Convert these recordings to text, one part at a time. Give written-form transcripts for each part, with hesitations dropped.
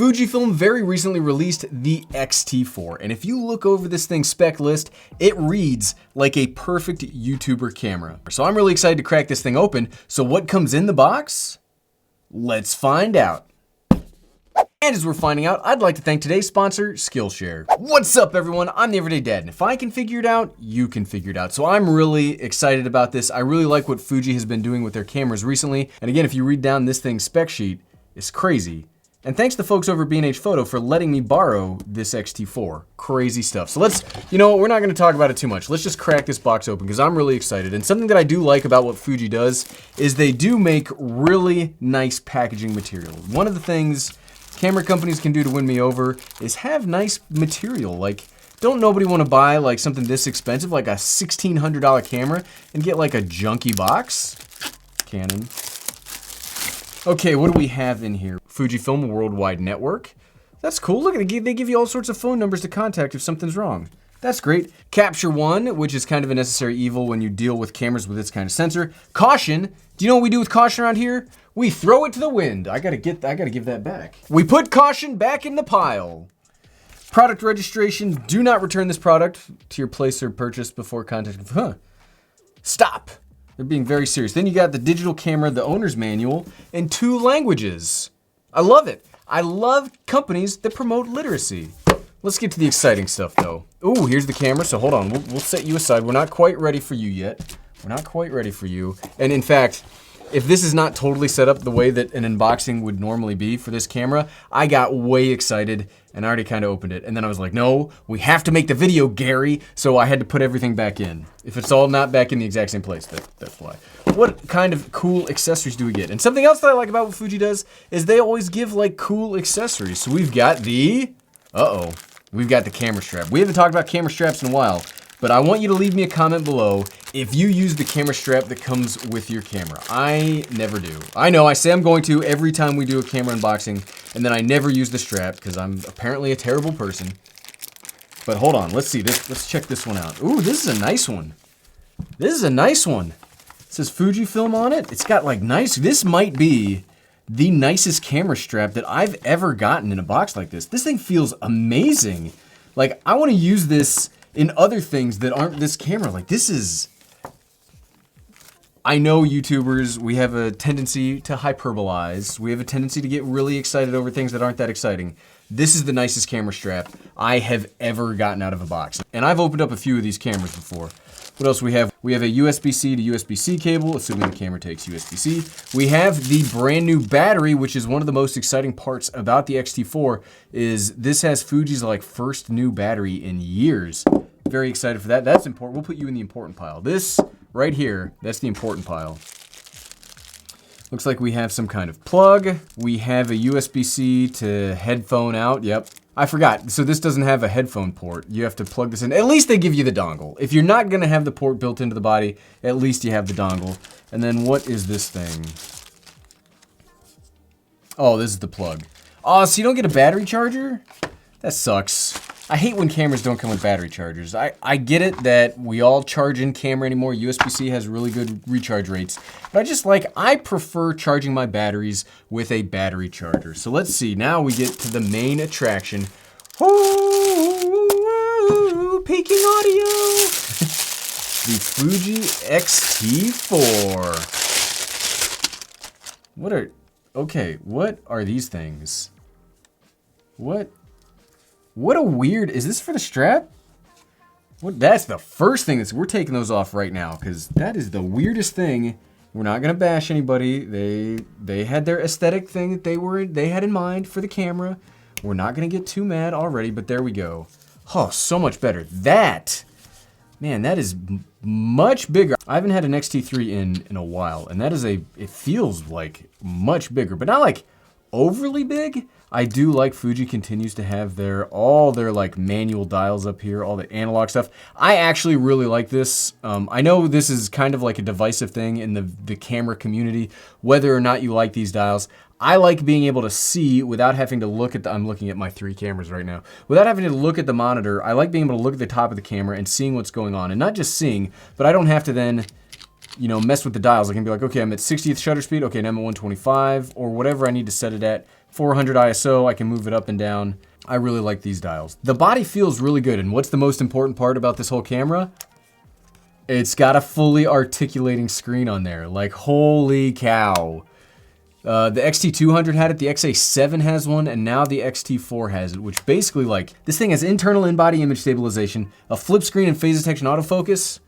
Fujifilm very recently released the X-T4, and if you look over this thing's spec list, it reads like a perfect YouTuber camera. So I'm really excited to crack this thing open. So what comes in the box? Let's find out. And as we're finding out, I'd like to thank today's sponsor, Skillshare. What's up, everyone? I'm the Everyday Dad, and if I can figure it out, you can figure it out. So I'm really excited about this. I really like what Fuji has been doing with their cameras recently. And again, if you read down this thing's spec sheet, it's crazy. And thanks to folks over at B&H Photo for letting me borrow this X-T4. Crazy stuff. So let's, you know what, we're not gonna talk about it too much. Let's just crack this box open because I'm really excited. And something that I do like about what Fuji does is they do make really nice packaging material. One of the things camera companies can do to win me over is have nice material. Like, don't nobody wanna buy like something this expensive, like a $1,600 camera, and get like a junky box? Canon. Okay, what do we have in here? Fujifilm Worldwide Network. That's cool. Look, they give you all sorts of phone numbers to contact if something's wrong. That's great. Capture One, which is kind of a necessary evil when you deal with cameras with this kind of sensor. Caution. Do you know what we do with caution around here? We throw it to the wind. I gotta give that back. We put caution back in the pile. Product registration. Do not return this product to your place or purchase before contacting. Stop. They're being very serious. Then you got the digital camera, the owner's manual, and 2 languages. I love it. I love companies that promote literacy. Let's get to the exciting stuff though. Ooh, here's the camera, so hold on. We'll set you aside. We're not quite ready for you yet. We're not quite ready for you. And in fact, if this is not totally set up the way that an unboxing would normally be for this camera, I got way excited and I already kind of opened it. And then I was like, no, we have to make the video, Gary. So I had to put everything back in. If it's all not back in the exact same place, that's why. What kind of cool accessories do we get? And something else that I like about what Fuji does is they always give like cool accessories. So we've got the, we've got the camera strap. We haven't talked about camera straps in a while, but I want you to leave me a comment below if you use the camera strap that comes with your camera. I never do. I know, I say I'm going to every time we do a camera unboxing, and then I never use the strap because I'm apparently a terrible person. But hold on, let's see this. Let's check this one out. Ooh, this is a nice one. This is a nice one. It says Fujifilm on it. It's got like nice, this might be the nicest camera strap that I've ever gotten in a box like this. This thing feels amazing. Like, I want to use this in other things that aren't this camera. Like, this is, I know YouTubers, we have a tendency to hyperbolize. We have a tendency to get really excited over things that aren't that exciting. This is the nicest camera strap I have ever gotten out of a box. And I've opened up a few of these cameras before. What else we have? We have a USB-C to USB-C cable, assuming the camera takes USB-C. We have the brand new battery, which is one of the most exciting parts about the X-T4, is this has Fuji's like first new battery in years. Very excited for that. That's important. We'll put you in the important pile. This right here, that's the important pile. Looks like we have some kind of plug. We have a USB-C to headphone out. Yep. I forgot. So this doesn't have a headphone port. You have to plug this in. At least they give you the dongle. If you're not going to have the port built into the body, at least you have the dongle. And then what is this thing? Oh, this is the plug. Oh, so you don't get a battery charger? That sucks. I hate when cameras don't come with battery chargers. I get it that we all charge in camera anymore. USB-C has really good recharge rates. But I prefer charging my batteries with a battery charger. So let's see, now we get to the main attraction. Ooh, peaking audio. The Fuji X-T4. What are these things? What a weird, is this for the strap? That's the first thing we're taking those off right now because that is the weirdest thing. We're not gonna bash anybody. They had their aesthetic thing that they had in mind for the camera. We're not gonna get too mad already, but there we go. Oh, so much better. Man, that is much bigger. I haven't had an X-T3 in a while, and it feels like much bigger, but not like overly big. I do like Fuji continues to have all their like manual dials up here, all the analog stuff. I actually really like this. I know this is kind of like a divisive thing in the camera community, whether or not you like these dials. I like being able to see without having to look at I'm looking at my 3 cameras right now. Without having to look at the monitor, I like being able to look at the top of the camera and seeing what's going on. And not just seeing, but I don't have to then, you know, mess with the dials. I can be like, okay, I'm at 60th shutter speed. Okay, now I'm at 125 or whatever I need to set it at 400 ISO, I can move it up and down. I really like these dials. The body feels really good, and what's the most important part about this whole camera? It's got a fully articulating screen on there. Like, holy cow. The XT200 had it, the XA7 has one, and now the XT4 has it, which basically, like, this thing has internal in-body image stabilization, a flip screen and phase detection autofocus.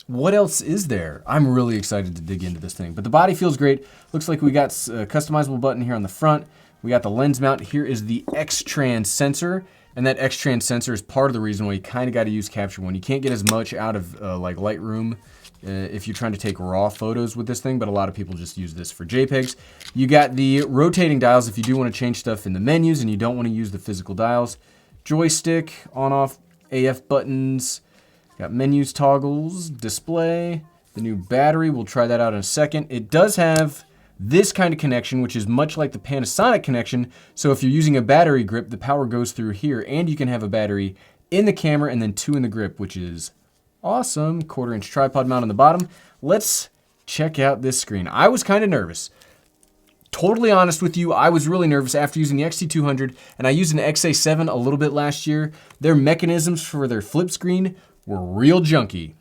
What else is there? I'm really excited to dig into this thing, but the body feels great. Looks like we got a customizable button here on the front. We got the lens mount. Here is the X-Trans sensor, and that X-Trans sensor is part of the reason why you kind of got to use Capture One. You can't get as much out of like Lightroom if you're trying to take raw photos with this thing, but a lot of people just use this for JPEGs. You got the rotating dials if you do want to change stuff in the menus and you don't want to use the physical dials. Joystick, on-off AF buttons. Got menus, toggles, display. The new battery, we'll try that out in a second. It does have this kind of connection, which is much like the Panasonic connection. So if you're using a battery grip, the power goes through here, and you can have a battery in the camera and then 2 in the grip, which is awesome. 1/4-inch tripod mount on the bottom. Let's check out this screen. I was kind of nervous. Totally honest with you, I was really nervous after using the XT200, and I used an XA7 a little bit last year. Their mechanisms for their flip screen were real junky.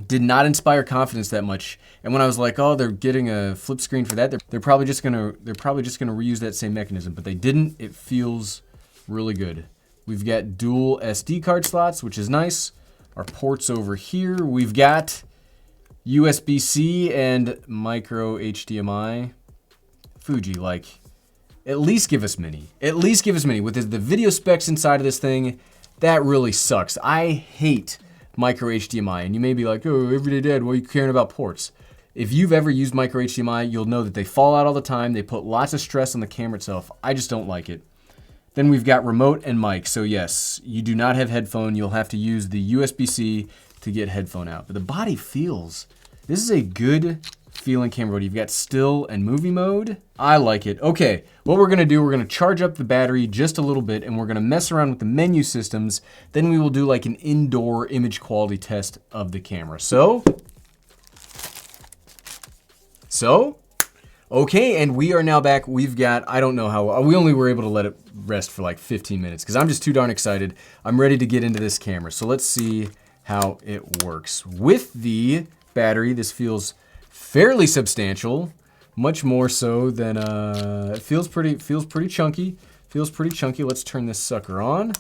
Did not inspire confidence that much. And when I was like, oh, they're getting a flip screen for that, they're probably just gonna reuse that same mechanism, but they didn't. It feels really good. We've got dual SD card slots, which is nice. Our ports over here. We've got USB-C and micro HDMI. Fuji, like, at least give us mini. At least give us mini. With the video specs inside of this thing, that really sucks. I hate micro HDMI, and you may be like, oh, everyday dad, why are you caring about ports? If you've ever used micro HDMI, you'll know that they fall out all the time. They put lots of stress on the camera itself. I just don't like it. Then we've got remote and mic. So yes, you do not have headphone. You'll have to use the USB-C to get headphone out. But the body feels, this is a good feeling camera mode. You've got still and movie mode. I like it. Okay, what we're gonna do, we're gonna charge up the battery just a little bit, and we're gonna mess around with the menu systems. Then we will do like an indoor image quality test of the camera. So, okay, and we are now back. We've got, I don't know how, we only were able to let it rest for like 15 minutes because I'm just too darn excited. I'm ready to get into this camera. So let's see how it works. With the battery, this feels fairly substantial, much more so than, it feels pretty chunky. Feels pretty chunky. Let's turn this sucker on.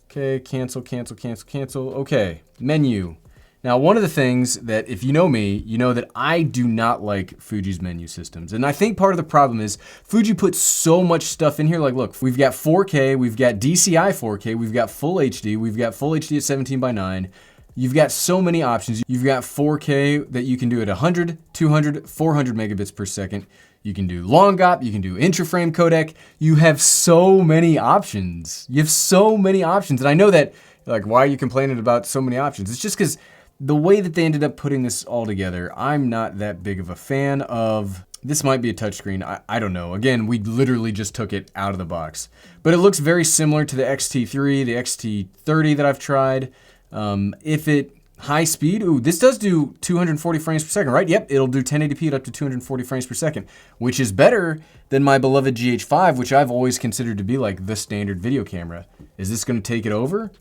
Okay, cancel. Okay, menu. Now, one of the things that, if you know me, you know that I do not like Fuji's menu systems. And I think part of the problem is Fuji puts so much stuff in here. Like, look, we've got 4K, we've got DCI 4K, we've got full HD, we've got full HD at 17:9. You've got so many options. You've got 4K that you can do at 100, 200, 400 megabits per second. You can do long GOP, you can do intraframe codec. You have so many options. You have so many options. And I know that, like, why are you complaining about so many options? It's just because the way that they ended up putting this all together, I'm not that big of a fan of. This might be a touchscreen, I don't know. Again, we literally just took it out of the box. But it looks very similar to the XT3, the XT30 that I've tried. If it high speed, ooh, this does do 240 frames per second, right? Yep, it'll do 1080p at up to 240 frames per second, which is better than my beloved GH5, which I've always considered to be like the standard video camera. Is this gonna take it over?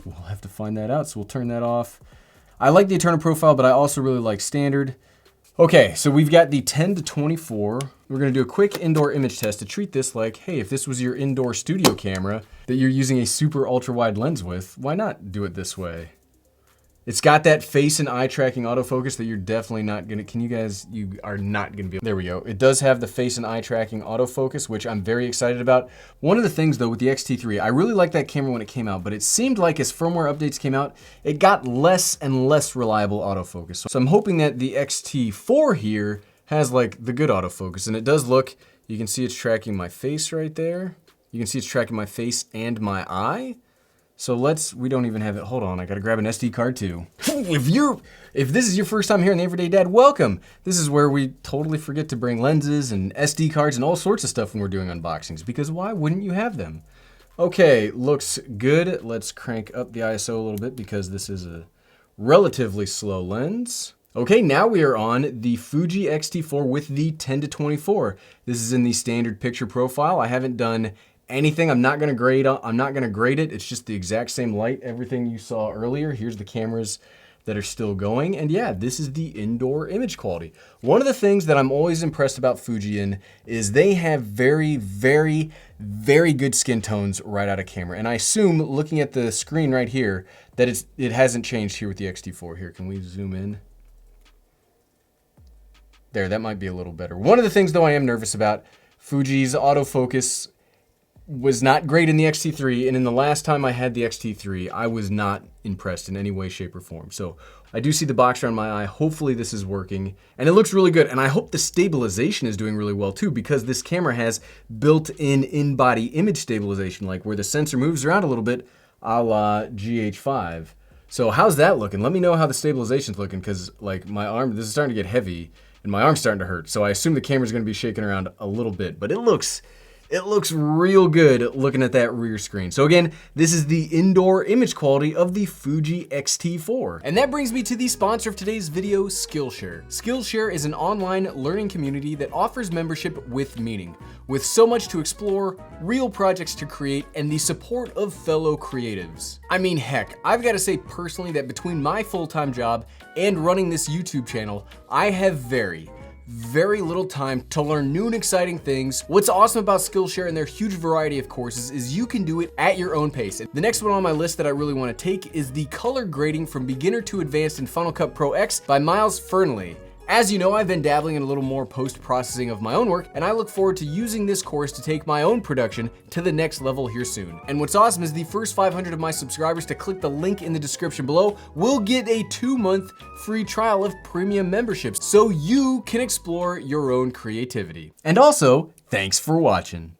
We'll have to find that out, so we'll turn that off. I like the Eternal profile, but I also really like standard. Okay, so we've got the 10 to 24. We're gonna do a quick indoor image test to treat this like, hey, if this was your indoor studio camera that you're using a super ultra wide lens with, why not do it this way? It's got that face and eye tracking autofocus that you're definitely not gonna, you are not gonna be, there we go. It does have the face and eye tracking autofocus, which I'm very excited about. One of the things though with the XT3, I really liked that camera when it came out, but it seemed like as firmware updates came out, it got less and less reliable autofocus. So I'm hoping that the XT4 here has like the good autofocus, and it does look, you can see it's tracking my face right there. You can see it's tracking my face and my eye. So we don't even have it, hold on, I gotta grab an SD card too. If this is your first time here in the Everyday Dad, welcome. This is where we totally forget to bring lenses and SD cards and all sorts of stuff when we're doing unboxings, because why wouldn't you have them? Okay, looks good. Let's crank up the ISO a little bit because this is a relatively slow lens. Okay, now we are on the Fuji X-T4 with the 10-24. This is in the standard picture profile. I haven't done anything. I'm not gonna grade it. It's just the exact same light, everything you saw earlier. Here's the cameras that are still going. And yeah, this is the indoor image quality. One of the things that I'm always impressed about Fuji is they have very, very, very good skin tones right out of camera. And I assume, looking at the screen right here, that it hasn't changed here with the X-T4. Here, can we zoom in? There, that might be a little better. One of the things, though, I am nervous about, Fuji's autofocus was not great in the X-T3, and in the last time I had the X-T3, I was not impressed in any way, shape, or form. So I do see the box around my eye. Hopefully this is working, and it looks really good. And I hope the stabilization is doing really well too, because this camera has built-in in-body image stabilization, like where the sensor moves around a little bit, a la GH5. So how's that looking? Let me know how the stabilization's looking, because like my arm, this is starting to get heavy, and my arm's starting to hurt. So I assume the camera's gonna be shaking around a little bit, but it looks real good looking at that rear screen. So again, this is the indoor image quality of the Fuji X-T4. And that brings me to the sponsor of today's video, Skillshare. Skillshare is an online learning community that offers membership with meaning, with so much to explore, real projects to create, and the support of fellow creatives. I mean, heck, I've got to say personally that between my full-time job and running this YouTube channel, I have very little time to learn new and exciting things. What's awesome about Skillshare and their huge variety of courses is you can do it at your own pace. The next one on my list that I really want to take is the color grading from beginner to advanced in Final Cut Pro X by Miles Fernley. As you know, I've been dabbling in a little more post-processing of my own work, and I look forward to using this course to take my own production to the next level here soon. And what's awesome is the first 500 of my subscribers to click the link in the description below will get a 2-month free trial of premium memberships, so you can explore your own creativity. And also, thanks for watching.